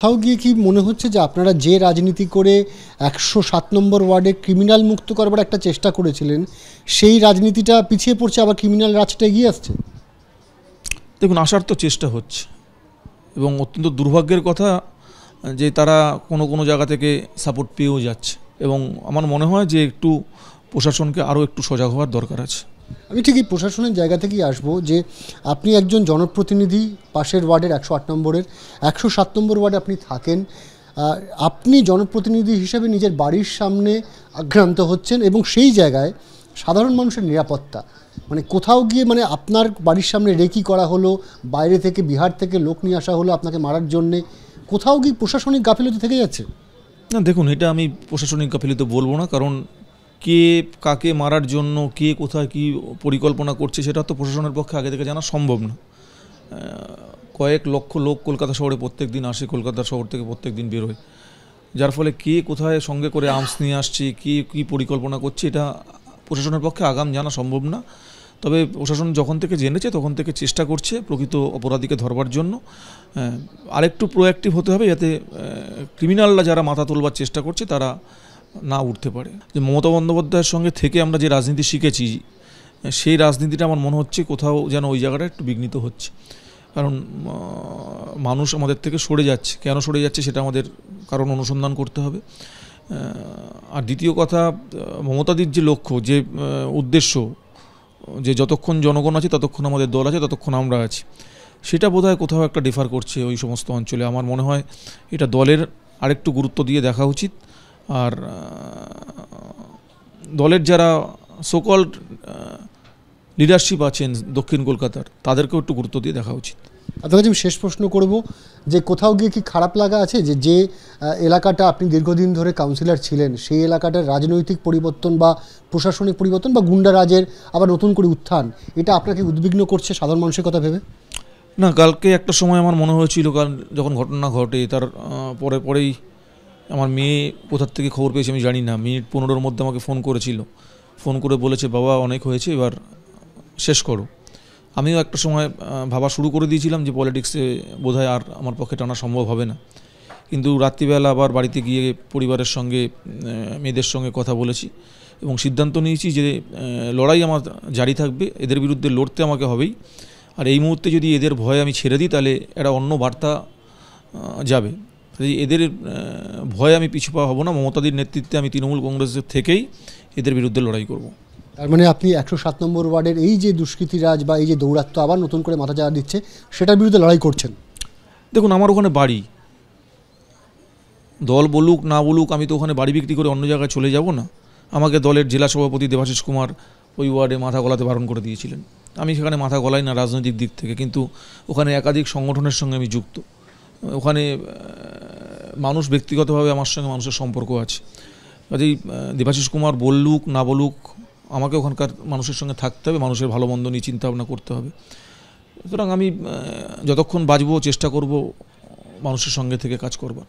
কোথাও গিয়ে কি মনে হচ্ছে যে আপনারা যে রাজনীতি করে ১০৭ নম্বর ওয়ার্ডে ক্রিমিনাল মুক্ত করবার একটা চেষ্টা করেছিলেন, সেই রাজনীতিটা পিছিয়ে পড়ছে, আবার ক্রিমিনাল রাজটা এগিয়ে আসছে? দেখুন, আসার তো চেষ্টা হচ্ছে এবং অত্যন্ত দুর্ভাগ্যের কথা যে তারা কোনো কোনো জায়গা থেকে সাপোর্ট পেয়েও যাচ্ছে এবং আমার মনে হয় যে একটু প্রশাসনকে আরও একটু সজাগ হওয়ার দরকার আছে। আমি ঠিক এই প্রশাসনের জায়গা থেকেই আসবো যে আপনি একজন জনপ্রতিনিধি, পাশের ওয়ার্ডের ১০৮ নম্বরের, ১০৭ নম্বর ওয়ার্ডে আপনি থাকেন। আপনি জনপ্রতিনিধি হিসেবে নিজের বাড়ির সামনে আক্রান্ত হচ্ছেন এবং সেই জায়গায় সাধারণ মানুষের নিরাপত্তা মানে কোথাও গিয়ে মানে আপনার বাড়ির সামনে রেকি করা হলো, বাইরে থেকে বিহার থেকে লোক নিয়ে আসা হলো আপনাকে মারার জন্যে, কোথাও গিয়ে প্রশাসনিক গাফিলতি থেকে যাচ্ছে? না দেখুন, এটা আমি প্রশাসনিক গাফিলতি বলবো না, কারণ কে কাকে মারার জন্য কে কোথায় কী পরিকল্পনা করছে সেটা তো প্রশাসনের পক্ষে আগে থেকে জানা সম্ভব না। কয়েক লক্ষ লোক কলকাতা শহরে প্রত্যেক দিন আসে, কলকাতা শহর থেকে প্রত্যেক দিন বেরোয়, যার ফলে কে কোথায় সঙ্গে করে আর্মস নিয়ে আসছে, কে কী পরিকল্পনা করছে এটা প্রশাসনের পক্ষে আগাম জানা সম্ভব না। তবে প্রশাসন যখন থেকে জেনেছে তখন থেকে চেষ্টা করছে প্রকৃত অপরাধীকে ধরবার জন্য। আরেকটু প্রোঅ্যাক্টিভ হতে হবে যাতে ক্রিমিনালরা যারা মাথা তোলবার চেষ্টা করছে তারা না উঠতে পারে। যে মমতা বন্দ্যোপাধ্যায়ের সঙ্গে থেকে আমরা যে রাজনীতি শিখেছি, সেই রাজনীতিটা আমার মনে হচ্ছে কোথাও যেন ওই জায়গাটা একটু বিঘ্নিত হচ্ছে, কারণ মানুষ আমাদের থেকে সরে যাচ্ছে। কেন সরে যাচ্ছে সেটা আমাদের কারণ অনুসন্ধান করতে হবে। আর দ্বিতীয় কথা, মমতাদির যে লক্ষ্য, যে উদ্দেশ্য, যে যতক্ষণ জনগণ আছে ততক্ষণ আমাদের দল আছে, ততক্ষণ আমরা আছি, সেটা বোধহয় কোথাও একটা ডিফার করছে ওই সমস্ত অঞ্চলে। আমার মনে হয় এটা দলের আরেকটু গুরুত্ব দিয়ে দেখা উচিত। আর দলের যারা সোকল্ড লিডারশিপ আছেন দক্ষিণ কলকাতার, তাদেরকেও একটু গুরুত্ব দিয়ে দেখা উচিত। আপনার কাছে আমি শেষ প্রশ্ন করব যে কোথাও গিয়ে কি খারাপ লাগা আছে যে যে এলাকাটা আপনি দীর্ঘদিন ধরে কাউন্সিলর ছিলেন, সেই এলাকাটার রাজনৈতিক পরিবর্তন বা প্রশাসনিক পরিবর্তন বা গুন্ডারাজের আবার নতুন করে উত্থান, এটা আপনাকে উদ্বিগ্ন করছে সাধারণ মানুষের কথা ভেবে? না, কালকে একটা সময় আমার মনে হয়েছিল, কারণ যখন ঘটনা ঘটে তার পরেই আমার মেয়ে কোথার থেকে খবর পেয়েছে আমি জানি না, মিনিট ১৫-র মধ্যে আমাকে ফোন করেছিল, ফোন করে বলেছে বাবা অনেক হয়েছে, এবার শেষ করো। আমিও একটা সময় ভাবা শুরু করে দিয়েছিলাম যে পলিটিক্সে বোধহয় আর আমার পক্ষে টানা সম্ভব হবে না, কিন্তু রাত্রিবেলা আবার বাড়িতে গিয়ে পরিবারের সঙ্গে, মেয়েদের সঙ্গে কথা বলেছি এবং সিদ্ধান্ত নিয়েছি যে লড়াই আমার জারি থাকবে, এদের বিরুদ্ধে লড়তে আমাকে হবেই। আর এই মুহূর্তে যদি এদের ভয় আমি ছেড়ে দিই তাহলে একটা অন্য বার্তা যাবে। এদের ভয়ে আমি পিছু পা হব না। মমতাদির নেতৃত্বে আমি তৃণমূল কংগ্রেসের থেকেই এদের বিরুদ্ধে লড়াই করব। তার মানে আপনি ১০৭ নম্বর ওয়ার্ডের এই যে দুষ্কৃতিরাজ বা এই যে দৌরাত্ম্য আবার নতুন করে মাথা চাড়া দিচ্ছে, সেটার বিরুদ্ধে লড়াই করছেন? দেখুন, আমার ওখানে বাড়ি, দল বলুক না বলুক, আমি তো ওখানে বাড়ি বিক্রি করে অন্য জায়গায় চলে যাব না। আমাকে দলের জেলা সভাপতি দেবাশিস কুমার ওই ওয়ার্ডে মাথা গলাতে বারণ করে দিয়েছিলেন। আমি সেখানে মাথা গলাই না রাজনৈতিক দিক থেকে, কিন্তু ওখানে একাধিক সংগঠনের সঙ্গে আমি যুক্ত। ওখানে মানুষ ব্যক্তিগতভাবে আমার সঙ্গে মানুষের সম্পর্ক আছে। কাজেই দেবাশিস কুমার বলুক না বলুক, আমাকে ওখানকার মানুষের সঙ্গে থাকতে হবে, মানুষের ভালো মন্দ নিয়ে চিন্তাভাবনা করতে হবে। সুতরাং আমি যতক্ষণ বাঁচব চেষ্টা করব মানুষের সঙ্গে থেকে কাজ করবার।